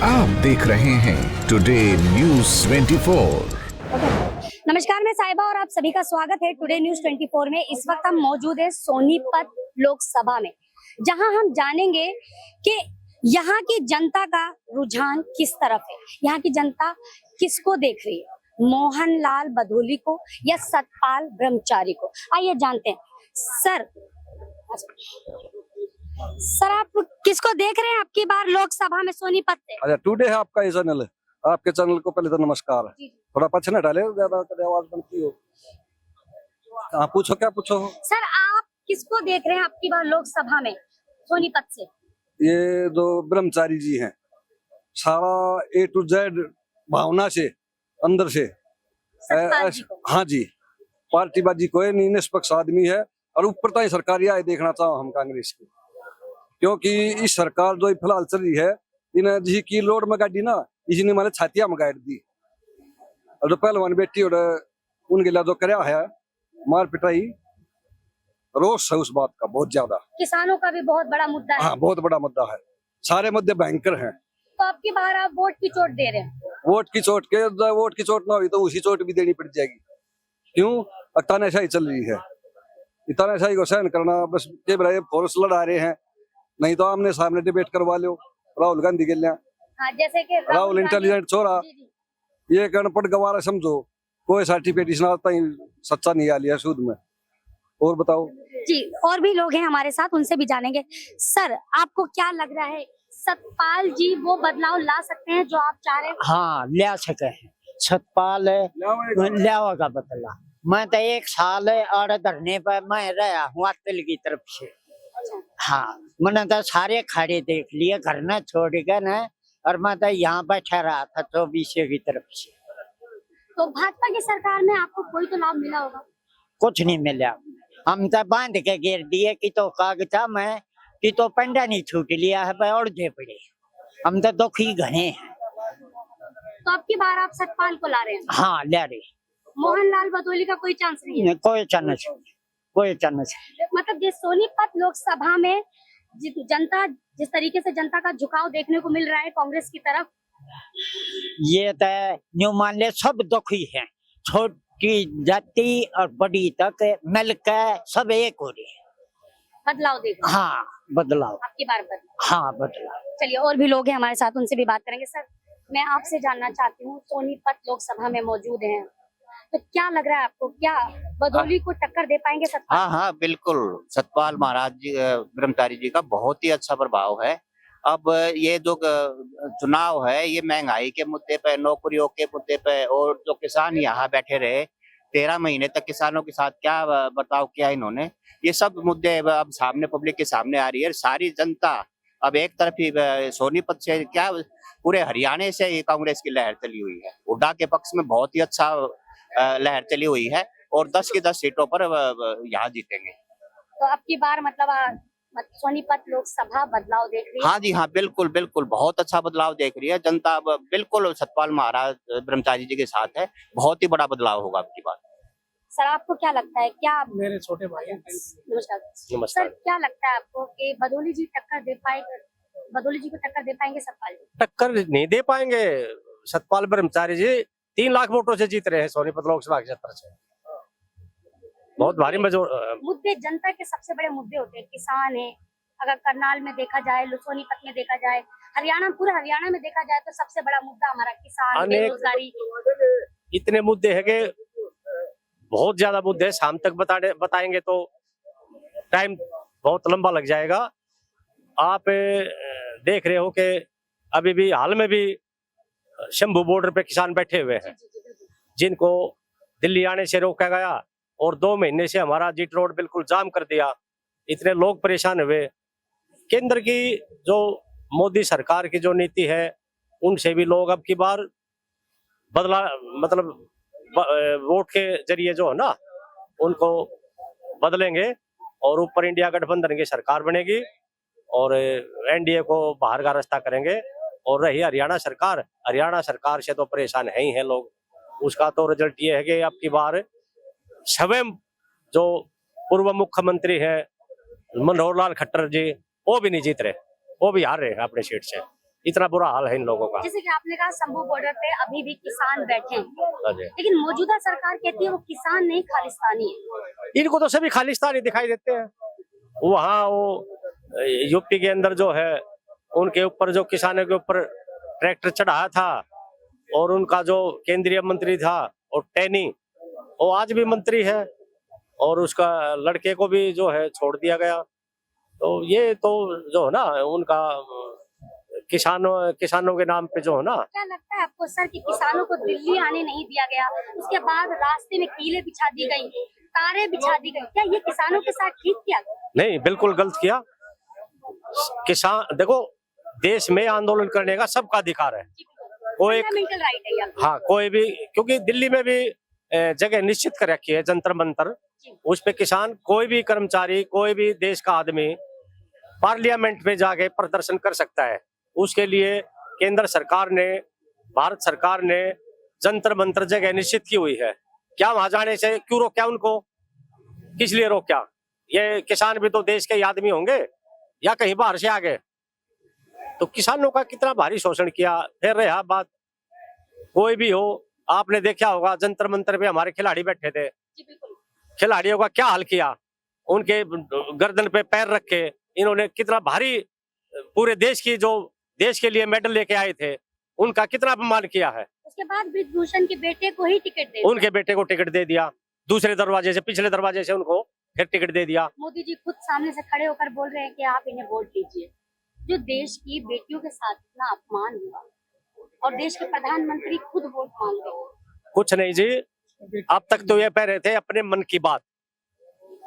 आप देख रहे हैं टुडे न्यूज 24। नमस्कार, मैं साहिबा और आप सभी का स्वागत है टुडे न्यूज 24 में। इस वक्त हम मौजूद है सोनीपत लोकसभा में, जहां हम जानेंगे कि यहाँ की जनता का रुझान किस तरफ है, यहाँ की जनता किसको देख रही है, मोहनलाल बधोली को या सतपाल ब्रह्मचारी को। आइए जानते हैं। सर आप किसको देख रहे हैं आपकी बार लोकसभा में सोनीपत से? अच्छा, टुडे है आपका ये चैनल है। आपके चैनल को पहले तो नमस्कार। थोड़ा पीछे न डाले, ज्यादा आवाज बनती हो। हाँ, पूछो, क्या पूछो। सर आप किसको देख रहे हैं आपकी बार लोकसभा में सोनीपत से? ये जो ब्रह्मचारी जी हैं, सारा A to Z भावना से, अंदर से। हाँ जी, पार्टीबाजी कोई नहीं, निष्पक्ष आदमी है। और ऊपर तो सरकारी आए देखना चाहो हम कांग्रेस की, क्योंकि इस सरकार जो फिलहाल चल रही है, इन्हें जी की लोड में गाड़ी ना, इसने मारे छातिया में गाड़ दी। और जो पहलवान बेटी और उनके लिए जो कराया है मार पिटाई, रोष है उस बात का बहुत ज्यादा। किसानों का भी बहुत बड़ा मुद्दा है। हाँ, बहुत बड़ा मुद्दा है, सारे मुद्दे भयंकर हैं। तो आपकी बार आप वोट की चोट दे रहे हैं? वोट की चोट ना हुई तो उसी चोट भी देनी पड़ जाएगी। क्यों? तानाशाही चल रही है, तानाशाही को सहन करना बस के बराबर फोर्स लड़ा रहे हैं। नहीं तो आमने सामने डिबेट करवा लो राहुल गांधी के लिए। हाँ, जैसे कि राहुल इंटेलिजेंट छोरा, ये अनपढ़ गवारा समझो, कोई सर्टिफिकेट आता ही सच्चा नहीं आ लिया सूद में। और बताओ जी, और भी लोग हैं हमारे साथ, उनसे भी जानेंगे। सर आपको क्या लग रहा है, सतपाल जी वो बदलाव ला सकते हैं जो आप चाह रहे हैं? हाँ, ले सके हैं। सतपाल लियागा बदला। मैं तो 1 साल और धरने पर मैं रहा हूँ अतल की तरफ से। हाँ, मैंने तो सारे खाड़े देख लिए, घर न छोड़ के न, और मैं तो यहाँ बैठा रहा था 24 की तरफ से। तो भाजपा की सरकार में आपको कोई तो लाभ मिला होगा? कुछ नहीं मिला, हम तो बांध के घेर दिए कि तो कागजा में कि तो पंडा नहीं छूट लिया है और दे पड़े। हम तो दुखी घने हैं। तो आपकी बार आप सतपाल को ला रहे हैं? हाँ, ले रहे। मोहनलाल बधोली का कोई चांस नहीं है? कोई चांस नहीं, कोई चांस। मतलब ये सोनीपत लोकसभा में जनता जिस तरीके से जनता का झुकाव देखने को मिल रहा है कांग्रेस की तरफ, ये तो न्यू मान ले सब दुखी हैं, छोटी जाति और बड़ी तक मिलकर सब एक हो रही है। बदलाव देखो। हाँ, बदलाव आपकी बार बदलाव। हाँ, बदलाव। चलिए, और भी लोग हैं हमारे साथ, उनसे भी बात करेंगे। सर मैं आपसे जानना चाहती हूँ, सोनीपत लोकसभा में मौजूद हैं, तो क्या लग रहा है आपको, क्या बधोली को टक्कर दे पाएंगे सतपाल? हाँ, बिल्कुल। सतपाल महाराज जी, ब्रह्मचारी जी का बहुत ही अच्छा प्रभाव है। अब ये जो चुनाव है, ये महंगाई के मुद्दे पे, नौकरियों के मुद्दे पे, और जो किसान यहाँ बैठे रहे 13 महीने तक, किसानों के साथ क्या बर्ताव किया इन्होंने, ये सब मुद्दे अब सामने, पब्लिक के सामने आ रही है। सारी जनता अब एक तरफ ही, सोनीपत से क्या पूरे हरियाणा से ही कांग्रेस की लहर चली हुई है। हुड्डा के पक्ष में बहुत ही अच्छा लहर चली हुई है, और 10 की 10 सीटों पर यहाँ जीतेंगे। तो अब की बार मतलब सोनीपत लोकसभा बदलाव देख रही है? हाँ जी, हाँ, बिल्कुल बिल्कुल, बहुत अच्छा बदलाव देख रही है जनता। अब बिल्कुल सतपाल महाराज ब्रह्मचारी जी के साथ है, बहुत ही बड़ा बदलाव होगा अब की बार। सर आपको क्या लगता है, क्या मेरे छोटे भाई? नमस्कार। सर क्या लगता है आपको कि बधोली जी टक्कर दे पाएंगे, बधोली जी को टक्कर दे पाएंगे सतपाल जी? टक्कर नहीं दे पाएंगे। सतपाल ब्रह्मचारी जी 3 लाख वोटों से जीत रहे हैं सोनीपत लोकसभा क्षेत्र से। बहुत भारी मुद्दे जनता के सबसे बड़े मुद्दे होते हैं, किसान है, अगर करनाल में देखा जाए, सोनीपत में देखा जाए, हरियाणा, पूरे हरियाणा में देखा जाए तो सबसे बड़ा मुद्दा हमारा किसान, बेरोजगारी। इतने मुद्दे है कि बहुत ज्यादा मुद्दे हैं, शाम तक बताएंगे तो टाइम बहुत लंबा लग जाएगा। आप देख रहे हो कि अभी भी हाल में भी शंभू बॉर्डर पे किसान बैठे हुए हैं, जिनको दिल्ली आने से रोका गया, और 2 महीने से हमारा जीट रोड बिल्कुल जाम कर दिया। इतने लोग परेशान हुए। केंद्र की जो मोदी सरकार की जो नीति है, उनसे भी लोग अब की बार बदला, मतलब वोट के जरिए जो है ना, उनको बदलेंगे, और ऊपर इंडिया गठबंधन की सरकार बनेगी, और एनडीए को बाहर का रास्ता करेंगे। और रही हरियाणा सरकार से तो परेशान है ही है लोग। उसका तो रिजल्ट ये है कि अब की बार स्वयं जो पूर्व मुख्यमंत्री है मनोहर लाल खट्टर जी, वो भी नहीं जीत रहे, वो भी हार रहे हैं अपने सीट से। इतना बुरा हाल है इन लोगों का। जैसे कि आपने कहा शंभू बॉर्डर पे अभी भी किसान बैठे हैं, अजय, लेकिन मौजूदा सरकार कहती है वो किसान नहीं खालिस्तानी है। इनको तो सभी खालिस्तानी दिखाई देते हैं। वहाँ वो यूपी के अंदर जो है उनके ऊपर जो किसानों के ऊपर ट्रैक्टर चढ़ाया था और उनका जो केंद्रीय मंत्री था और टैनी, वो आज भी मंत्री है और उसका लड़के को भी जो है छोड़ दिया गया। तो ये तो जो है ना उनका किसानों के नाम पे जो है ना। क्या लगता है आपको सर कि किसानों को दिल्ली आने नहीं दिया गया, उसके बाद रास्ते में कीलें बिछा दी गई, तारें बिछा दी गई, क्या ये किसानों के साथ ठीक किया? नहीं, बिल्कुल गलत किया। किसान देखो, देश में आंदोलन करने का सबका अधिकार है, कोई फंडामेंटल राइट है ये। हाँ कोई भी, क्योंकि दिल्ली में भी जगह निश्चित कर रखी है जंतर मंतर, उस पे किसान कोई भी कर्मचारी कोई भी देश का आदमी पार्लियामेंट में जाके प्रदर्शन कर सकता है। उसके लिए केंद्र सरकार ने, भारत सरकार ने जंतर मंतर जगह निश्चित की हुई है। क्या वहां जाने से क्यों रोका उनको, किस लिए रोका? ये किसान भी तो देश के ही आदमी होंगे या कहीं बाहर से आ गए? तो किसानों का कितना भारी शोषण किया। फिर रहा बात, कोई भी हो, आपने देखा होगा जंतर मंतर पे हमारे खिलाड़ी बैठे थे, खिलाड़ियों का क्या हाल किया, उनके गर्दन पे पैर रख के इन्होंने कितना भारी, पूरे देश की जो देश के लिए मेडल लेके आए थे उनका कितना अपमान किया है। उसके बाद ब्रिजभूषण के बेटे को ही टिकट दे, उनके बेटे को टिकट दे दिया, दूसरे दरवाजे से, पिछले दरवाजे से उनको फिर टिकट दे दिया। मोदी जी खुद सामने से खड़े होकर बोल रहे हैं कि आप इन्हें वोट दीजिए। जो देश की बेटियों के साथ इतना अपमान हुआ और देश के प्रधानमंत्री खुद वोट मांग रहे हैं। कुछ नहीं जी, अब तक तो ये कह रहे थे अपने मन की बात,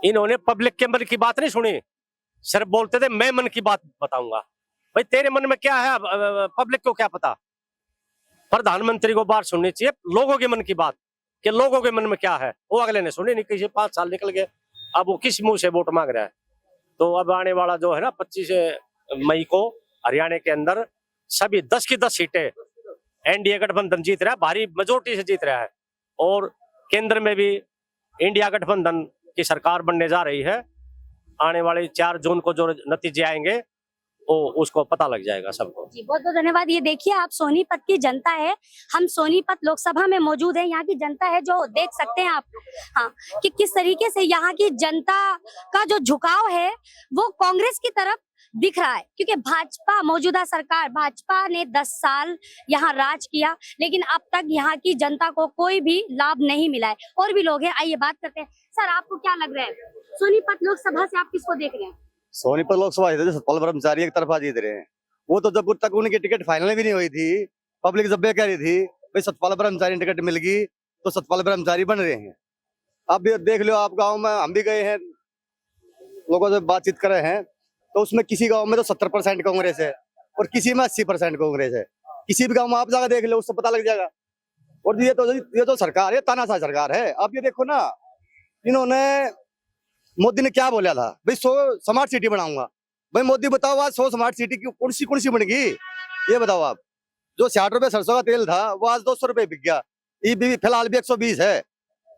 इन्होंने पब्लिक के मन की बात नहीं सुनी, सिर्फ बोलते थे मैं मन की बात बताऊंगा। भाई तेरे मन में क्या है पब्लिक को क्या पता? प्रधानमंत्री को बात सुननी चाहिए लोगों के मन की बात, कि लोगों के मन में क्या है। वो अगले ने सुनी नहीं, किसी 5 साल निकल गए, अब वो किस मुंह से वोट मांग रहा है? तो अब आने वाला जो है ना 25 मई को हरियाणा के अंदर सभी 10 की 10 सीटें एनडीए गठबंधन जीत रहा है, भारी मेजोरिटी से जीत रहा है। और केंद्र में भी इंडिया गठबंधन की सरकार बनने जा रही है। आने वाले 4 जून को जो नतीजे आएंगे वो उसको पता लग जाएगा सबको। जी बहुत बहुत धन्यवाद। ये देखिए आप सोनीपत की जनता है, हम सोनीपत लोकसभा में मौजूद है, यहाँ की जनता है जो देख सकते हैं आप, हाँ, कि किस तरीके से यहाँ की जनता का जो झुकाव है वो कांग्रेस की तरफ दिख रहा है। क्योंकि भाजपा, मौजूदा सरकार भाजपा ने 10 साल यहाँ राज किया, लेकिन अब तक यहाँ की जनता को कोई भी लाभ नहीं मिला है। और भी लोग हैं, आइए बात करते हैं। सर आपको क्या लग रहा है, सोनीपत लोकसभा से आप किसको देख रहे हैं? सोनीपत लोकसभा से सतपाल ब्रह्मचारी एक तरफा जीत रहे हैं। वो तो जब तक उनकी टिकट फाइनल भी नहीं हुई थी, पब्लिक जब कह रही थी भाई सतपाल ब्रह्मचारी टिकट मिल गई तो सतपाल ब्रह्मचारी बन रहे हैं। अब ये देख लो, आप गांव में हम भी गए हैं, लोगों से बातचीत कर रहे हैं, तो उसमें किसी गांव में तो 70% कांग्रेस है और किसी में 80% कांग्रेस है। किसी भी गांव में आप जाकर देख लो, उससे पता लग जाएगा। और ये तो सरकार है, तानाशाह सरकार है। अब ये देखो ना, इन्होंने, मोदी ने क्या बोला था भाई 100 स्मार्ट सिटी बनाऊंगा। भाई मोदी बताओ आज 100 स्मार्ट सिटी की कौन सी बन गई, ये बताओ आप। जो 60 रुपए सरसों का तेल था वो आज 200 रुपए बिक गया, ये भी फिलहाल भी 120 है।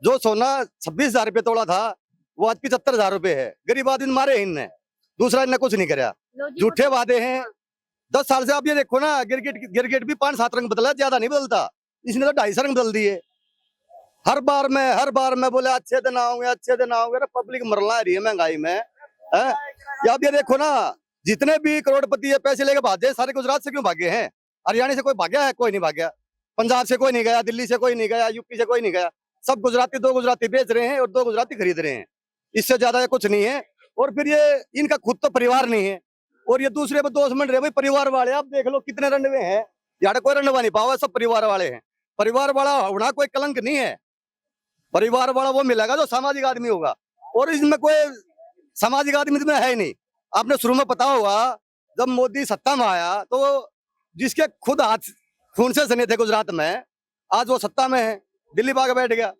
जो सोना 26,000 रुपए तोड़ा था वो आज 75,000 रुपए है। गरीब आदमी मारे इनने, दूसरा इनने कुछ नहीं कराया, झूठे वादे हैं 10 साल से। आप ये देखो ना, गिरगिट भी 5-7 रंग बदला, ज्यादा नहीं बदलता, इसने तो 250 रंग बदल दिए। हर बार में बोले अच्छे दिन आओगे। पब्लिक मरला रही है महंगाई में, है? आप ये देखो ना, जितने भी करोड़पति है पैसे लेके भागे, सारे गुजरात से क्यों भागे हैं? हरियाणा से कोई भाग्या है? कोई नहीं भाग्या। पंजाब से कोई नहीं गया, दिल्ली से कोई नहीं गया, यूपी से कोई नहीं गया। सब गुजराती 2 गुजराती बेच रहे हैं और 2 गुजराती खरीद रहे हैं, इससे ज्यादा ये कुछ नहीं है। और फिर ये इनका खुद तो परिवार नहीं है और ये दूसरे पे दोष मंड रहे भाई परिवार वाले। आप देख लो कितने रंडवे हैं, यहाँ कोई रंडवा नहीं पावा, सब परिवार वाले हैं। परिवार वाला होना कोई कलंक नहीं है, परिवार वाला वो मिलेगा जो सामाजिक आदमी होगा, और इसमें कोई सामाजिक आदमी इसमें है ही नहीं। आपने शुरू में पता होगा जब मोदी सत्ता में आया तो जिसके खुद हाथ खून से सने थे गुजरात में, आज वो सत्ता में है, दिल्ली भाग बैठ गया,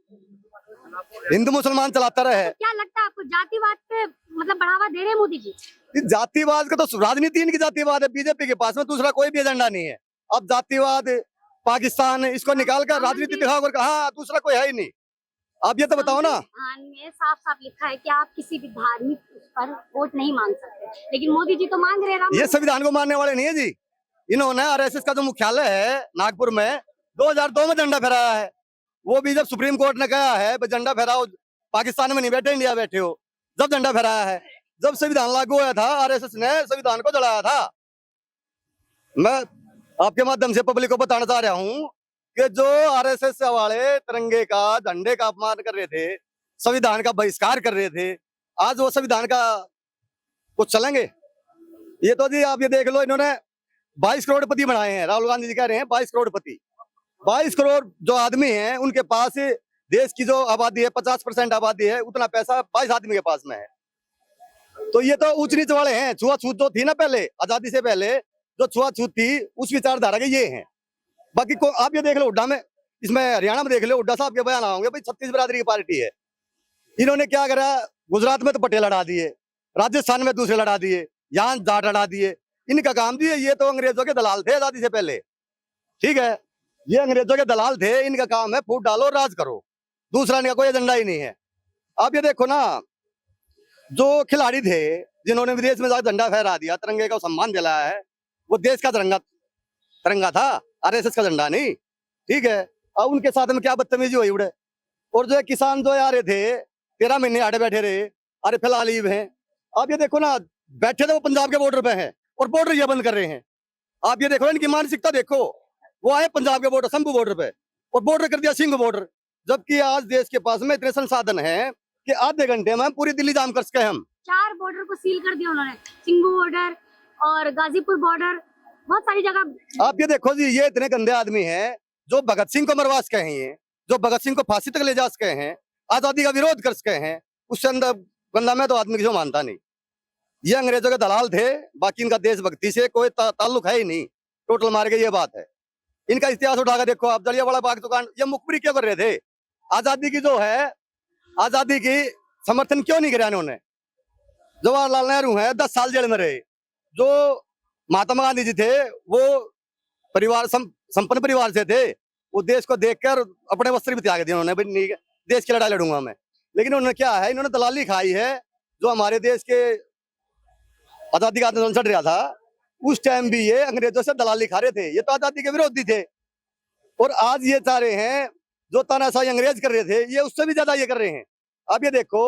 हिंदू मुसलमान चलाता रहे। क्या लगता है आपको जातिवाद पे मतलब बढ़ावा दे रहे हैं मोदी जी? जातिवाद का तो राजनीति इनकी जातिवाद है, बीजेपी के पास में दूसरा कोई भी एजेंडा नहीं है। अब जातिवाद, पाकिस्तान, इसको निकाल कर राजनीति दिखाओ और कहा दूसरा कोई है ही नहीं। आप ये तो बताओ ना। में साफ लिखा है कि आप किसी भी धार्मिक उस पर वोट नहीं मांग सकते, लेकिन मोदी जी तो मांग रहे हैं। ये संविधान को मानने वाले नहीं है जी, इन्होंने आरएसएस का जो मुख्यालय है नागपुर में 2002 में झंडा फहराया है। वो भी जब सुप्रीम कोर्ट ने कहा है भाई झंडा फहराओ, पाकिस्तान में नहीं बैठे इंडिया बैठे हो, जब झंडा फहराया है। जब संविधान लागू हुआ था आरएसएस ने संविधान को जलाया था। मैं आपके माध्यम से पब्लिक को बताना चाह रहा हूं कि जो आरएसएस वाले तिरंगे का झंडे का अपमान कर रहे थे, संविधान का बहिष्कार कर रहे थे, आज वो संविधान का कुछ चलेंगे? ये तो जी आप ये देख लो, इन्होंने 22 करोड़पति बनाए हैं। राहुल गांधी जी कह रहे हैं 22 करोड़पति। 22 करोड़ जो आदमी हैं उनके पास देश की जो आबादी है 50% आबादी है, उतना पैसा 22 आदमी के पास में है। तो ये तो ऊंच नीच वाले हैं। छुआछूत जो थी ना पहले, आजादी से पहले जो छुआछूत थी उस विचारधारा के ये हैं। बाकी को आप ये देख लो हुड्डा में, इसमें हरियाणा में देख लो, हुड्डा साहब के बयान आओगे भाई 36 बिरादरी की पार्टी है। इन्होंने क्या करा, गुजरात में तो पटेल लड़ा दिए, राजस्थान में दूसरे लड़ा दिए, यहाँ जाट लड़ा दिए। इनका काम दिए, ये तो अंग्रेजों के दलाल थे आजादी से पहले, ठीक है। ये अंग्रेजों के दलाल थे, इनका काम है फूट डालो राज करो, दूसरा इनका कोई एजेंडा ही नहीं है। आप ये देखो ना, जो खिलाड़ी थे जिन्होंने विदेश में जाकर झंडा फहरा दिया, तिरंगे का सम्मान दिलाया है, वो देश का तिरंगा था, आरएसएस का झंडा नहीं, ठीक है। अब उनके साथ में क्या बदतमीजी हुई उड़े। और जो किसान जो आ रहे थे 13 महीने आड़े बैठे रहे, अरे फिलहाल लीव है। आप ये देखो ना, बैठे थे वो पंजाब के बॉर्डर पे हैं और बॉर्डर ये बंद कर रहे हैं। आप ये देखो इनकी मानसिकता देखो, वो आए पंजाब के बॉर्डर शंभू बॉर्डर पे और बॉर्डर कर दिया सिंह बॉर्डर। जबकि आज देश के पास में इतने संसाधन हैं कि आधे घंटे में पूरी दिल्ली जाम कर सके हम। 4 बॉर्डर को सील कर दिया उन्होंने, सिंघू बॉर्डर और गाजीपुर बॉर्डर, बहुत सारी जगह। आप ये देखो जी, ये इतने गंदे आदमी हैं जो भगत सिंह को मरवा सके हैं, जो भगत सिंह को फांसी तक ले जा सके हैं, आजादी का विरोध कर सके हैं। उससे अंदर बंदा मैं तो आदमी की जो मानता नहीं। ये अंग्रेजों के दलाल थे, बाकी इनका देशभक्ति से कोई ताल्लुक है ही नहीं। टोटल मार के ये बात है। इनका इतिहास उठाकर देखो आप, जलियांवाला बाग तो कांड, ये मुखबिरी क्यों कर रहे थे? आजादी की जो है, आजादी की समर्थन क्यों नहीं किया इन्होंने? जवाहरलाल नेहरू है 10 साल जेल में रहे। जो महात्मा गांधी जी थे वो परिवार संपन्न परिवार से थे, वो देश को देखकर अपने वस्त्र भी त्याग दिए उन्होंने, भाई देश की लड़ाई लड़ूंगा मैं। लेकिन उन्होंने क्या है, इन्होंने दलाली खाई है। जो हमारे देश के आजादी का आंदोलन चल रहा था उस टाइम भी ये अंग्रेजों से दलाली खा रहे थे। ये तो आजादी के विरोधी थे। और आज ये चाह रहे हैं जो तानाशाही अंग्रेज कर रहे थे, ये उससे भी ज्यादा ये कर रहे हैं। अब ये देखो,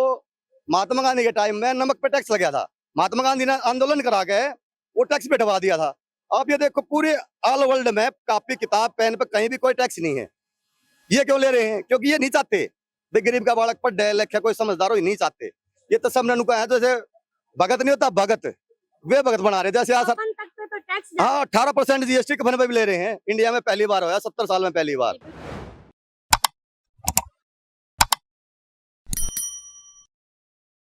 महात्मा गांधी के टाइम में नमक पे टैक्स लगा था, महात्मा गांधी ने आंदोलन करा के वो टैक्स भी हटवा दिया था। आप ये देखो, पूरे ऑल वर्ल्ड में कॉपी किताब पेन पे कहीं भी कोई टैक्स नहीं है। ये क्यों ले रहे हैं? क्योंकि ये नहीं चाहते भाई गरीब का बालक पढ़ लिखे, कोई समझदार हो, नहीं चाहते। ये तो सबने उनको है, जैसे भगत नहीं होता भगत, वे भगत बना रहे। जैसे तक पे तो टैक्स, हाँ 18% जीएसटी कफन पे भी ले रहे हैं। इंडिया में पहली बार होया, 70 साल में पहली बार।